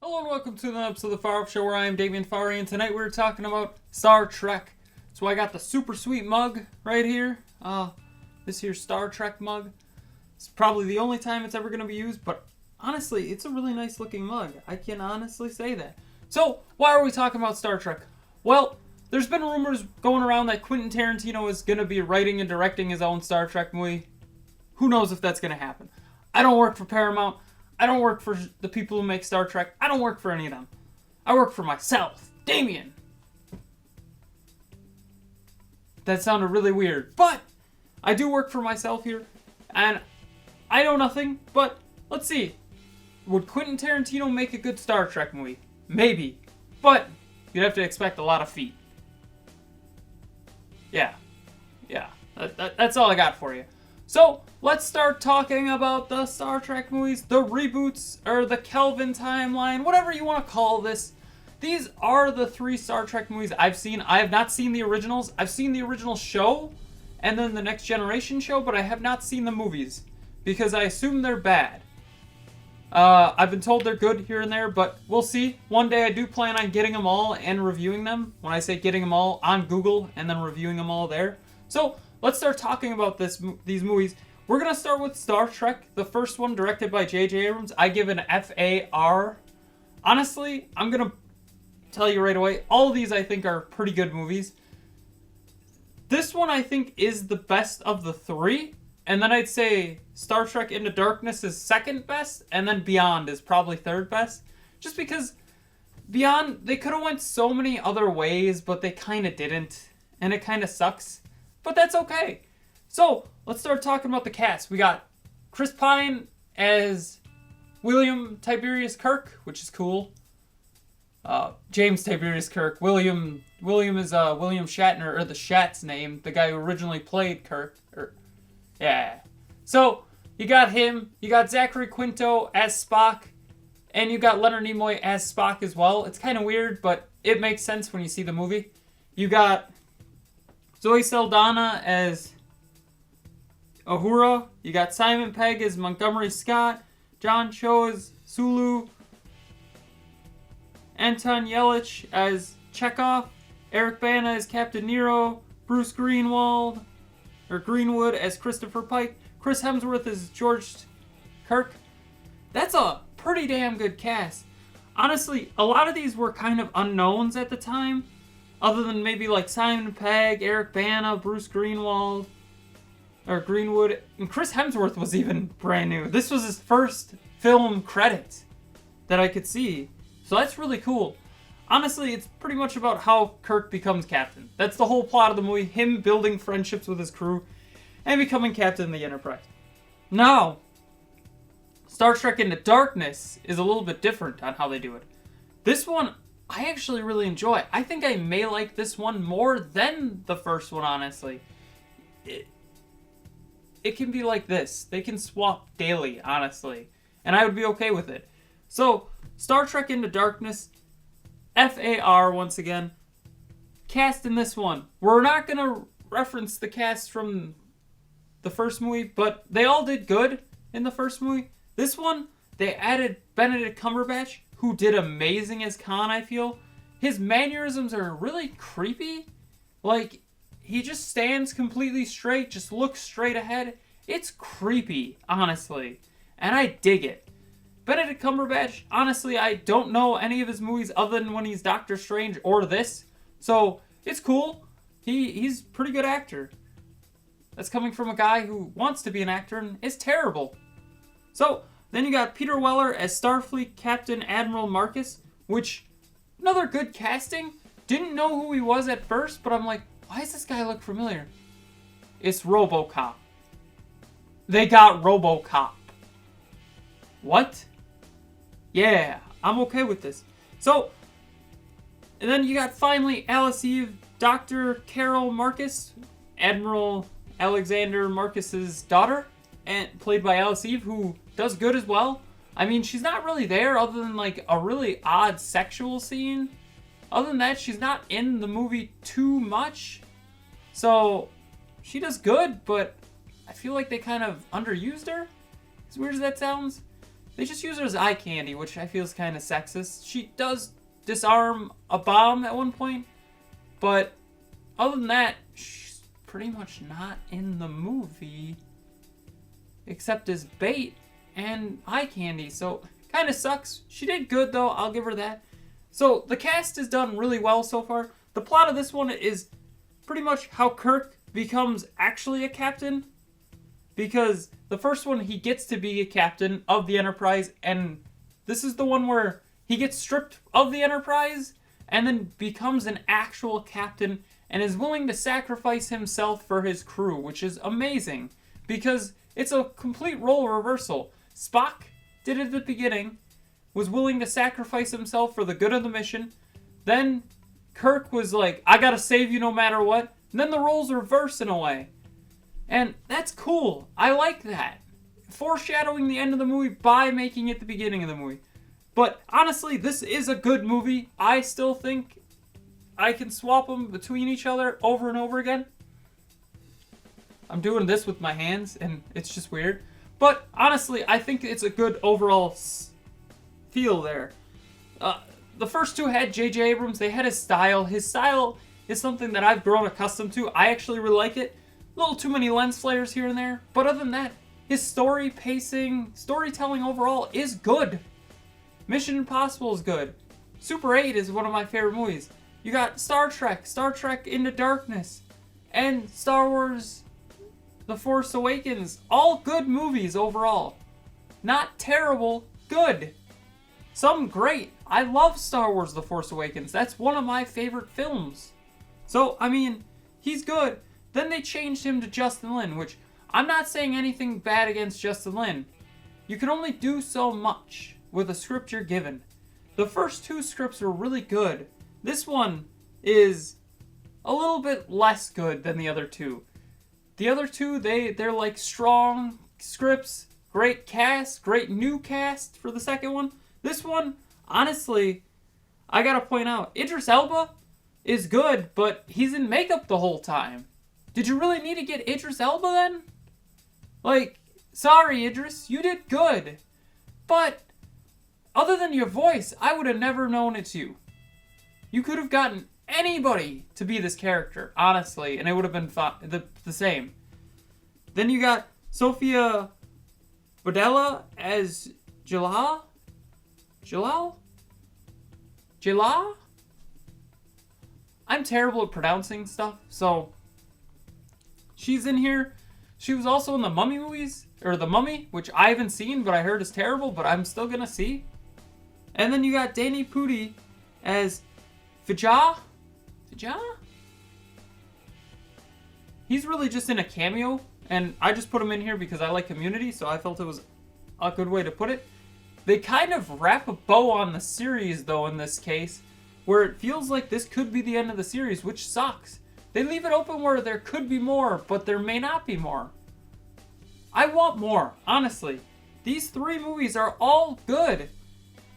Hello and welcome to another episode of the Farr Show, where I am Damian Farr, and tonight we're talking about Star Trek. So I got the super sweet mug right here. This here Star Trek mug. It's probably the only time it's ever going to be used, but honestly, it's a really nice looking mug. I can honestly say that. So, why are we talking about Star Trek? Well, there's been rumors going around that Quentin Tarantino is going to be writing and directing his own Star Trek movie. Who knows if that's going to happen? I don't work for Paramount. I don't work for the people who make Star Trek. I don't work for any of them. I work for myself, Damian. That sounded really weird, but I do work for myself here, and I know nothing, but let's see. Would Quentin Tarantino make a good Star Trek movie? Maybe, but you'd have to expect a lot of feet. Yeah. That's all I got for you. So, let's start talking about the Star Trek movies, the reboots, or the Kelvin timeline, whatever you want to call this. These are the 3 Star Trek movies I've seen. I have not seen the originals. I've seen the original show, and then the Next Generation show, but I have not seen the movies, because I assume they're bad. I've been told they're good here and there, but we'll see. One day I do plan on getting them all and reviewing them. When I say getting them all, on Google, and then reviewing them all there. So, let's start talking about these movies. We're going to start with Star Trek, the first one directed by J.J. Abrams. I give an Farr. Honestly, I'm going to tell you right away, all of these I think are pretty good movies. This one I think is the best of the 3. And then I'd say Star Trek Into Darkness is second best. And then Beyond is probably third best. Just because Beyond, they could have went so many other ways, but they kind of didn't. And it kind of sucks. But that's okay. So, let's start talking about the cast. We got Chris Pine as William Tiberius Kirk, which is cool. James Tiberius Kirk. William is William Shatner, or the Shat's name, the guy who originally played Kirk. Yeah. So, you got him. You got Zachary Quinto as Spock. And you got Leonard Nimoy as Spock as well. It's kind of weird, but it makes sense when you see the movie. You got Zoe Saldana as Uhura. You got Simon Pegg as Montgomery Scott. John Cho as Sulu. Anton Yelich as Chekhov. Eric Bana as Captain Nero. Bruce Greenwood as Christopher Pike. Chris Hemsworth as George Kirk. That's a pretty damn good cast. Honestly, a lot of these were kind of unknowns at the time. Other than maybe like Simon Pegg, Eric Bana, Bruce Greenwood, and Chris Hemsworth was even brand new. This was his first film credit that I could see. So that's really cool. Honestly, it's pretty much about how Kirk becomes captain. That's the whole plot of the movie, him building friendships with his crew and becoming captain of the Enterprise. Now, Star Trek Into Darkness is a little bit different on how they do it. This one, I actually really enjoy. I think I may like this one more than the first one, honestly. It can be like this. They can swap daily, honestly. And I would be okay with it. So, Star Trek Into Darkness, Farr once again. Cast in this one. We're not going to reference the cast from the first movie, but they all did good in the first movie. This one, they added Benedict Cumberbatch, who did amazing as Khan, I feel. His mannerisms are really creepy. Like, he just stands completely straight, just looks straight ahead. It's creepy, honestly. And I dig it. Benedict Cumberbatch, honestly, I don't know any of his movies other than when he's Doctor Strange or this. So, it's cool. He's a pretty good actor. That's coming from a guy who wants to be an actor and is terrible. So, then you got Peter Weller as Starfleet Captain Admiral Marcus, which, another good casting. Didn't know who he was at first, but I'm like, why does this guy look familiar? It's RoboCop. They got RoboCop. What? Yeah, I'm okay with this. So, and then you got finally Alice Eve, Dr. Carol Marcus, Admiral Alexander Marcus's daughter, and played by Alice Eve, who does good as well. I mean, she's not really there other than like a really odd sexual scene. Other than that, she's not in the movie too much. So, she does good, but I feel like they kind of underused her. As weird as that sounds. They just use her as eye candy, which I feel is kind of sexist. She does disarm a bomb at one point, but other than that, she's pretty much not in the movie, except as bait and eye candy, so kind of sucks. She did good, though, I'll give her that. So the cast is done really well so far. The plot of this one is pretty much how Kirk becomes actually a captain, because the first one, he gets to be a captain of the Enterprise, and this is the one where he gets stripped of the Enterprise and then becomes an actual captain and is willing to sacrifice himself for his crew, which is amazing because it's a complete role reversal. Spock did it at the beginning, was willing to sacrifice himself for the good of the mission. Then Kirk was like, I gotta save you no matter what. And then the roles reverse in a way. And that's cool. I like that. Foreshadowing the end of the movie by making it the beginning of the movie. But honestly, this is a good movie. I still think I can swap them between each other over and over again. I'm doing this with my hands, and it's just weird. But honestly, I think it's a good overall feel there. The first two had J.J. Abrams. They had his style. His style is something that I've grown accustomed to. I actually really like it. A little too many lens flares here and there. But other than that, his story, pacing, storytelling overall is good. Mission Impossible is good. Super 8 is one of my favorite movies. You got Star Trek Into Darkness, and Star Wars The Force Awakens. All good movies overall. Not terrible, good. Some great. I love Star Wars The Force Awakens. That's one of my favorite films. So, I mean, he's good. Then they changed him to Justin Lin, which I'm not saying anything bad against Justin Lin. You can only do so much with a script you're given. The first two scripts were really good. This one is a little bit less good than the other two. The other two, they're like strong scripts, great cast, great new cast for the second one. This one, honestly, I gotta point out, Idris Elba is good, but he's in makeup the whole time. Did you really need to get Idris Elba then? Like, sorry Idris, you did good. But other than your voice, I would have never known it's you. You could have gotten anybody to be this character, honestly, and it would have been the same. Then you got Sofia Boutella as Jalal? I'm terrible at pronouncing stuff, so she's in here. She was also in the Mummy movies, or The Mummy, which I haven't seen, but I heard is terrible, but I'm still gonna see. And then you got Danny Pudi as Fajah? He's really just in a cameo, and I just put him in here because I like Community, so I felt it was a good way to put it. They kind of wrap a bow on the series, though, in this case, where it feels like this could be the end of the series, which sucks. They leave it open where there could be more, but there may not be more. I want more, honestly. These three movies are all good.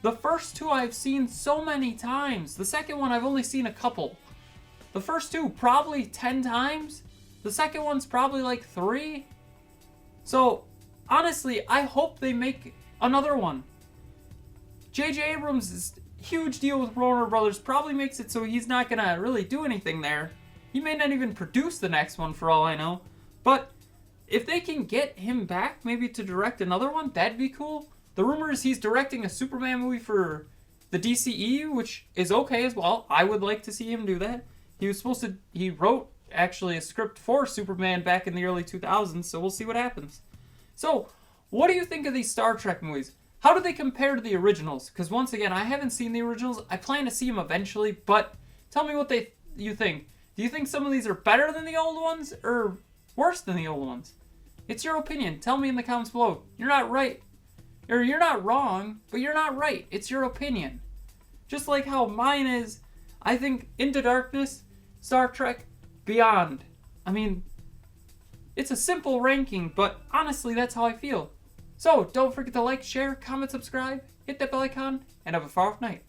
The first two I've seen so many times. The second one I've only seen a couple. The first two probably 10 times. The second one's probably like 3. So, honestly, I hope they make another one. J.J. Abrams' huge deal with Warner Brothers probably makes it so he's not gonna really do anything there. He may not even produce the next one for all I know. But if they can get him back, maybe to direct another one, that'd be cool. The rumor is he's directing a Superman movie for the DCEU, which is okay as well. I would like to see him do that. He wrote actually a script for Superman back in the early 2000s, so we'll see what happens. So, what do you think of these Star Trek movies? How do they compare to the originals? Because once again, I haven't seen the originals. I plan to see them eventually, but tell me what you think. Do you think some of these are better than the old ones or worse than the old ones? It's your opinion. Tell me in the comments below. You're not right. Or you're not wrong, but you're not right. It's your opinion. Just like how mine is, I think Into Darkness, Star Trek, Beyond. I mean, it's a simple ranking, but honestly, that's how I feel. So, don't forget to like, share, comment, subscribe, hit that bell icon, and have a far off night.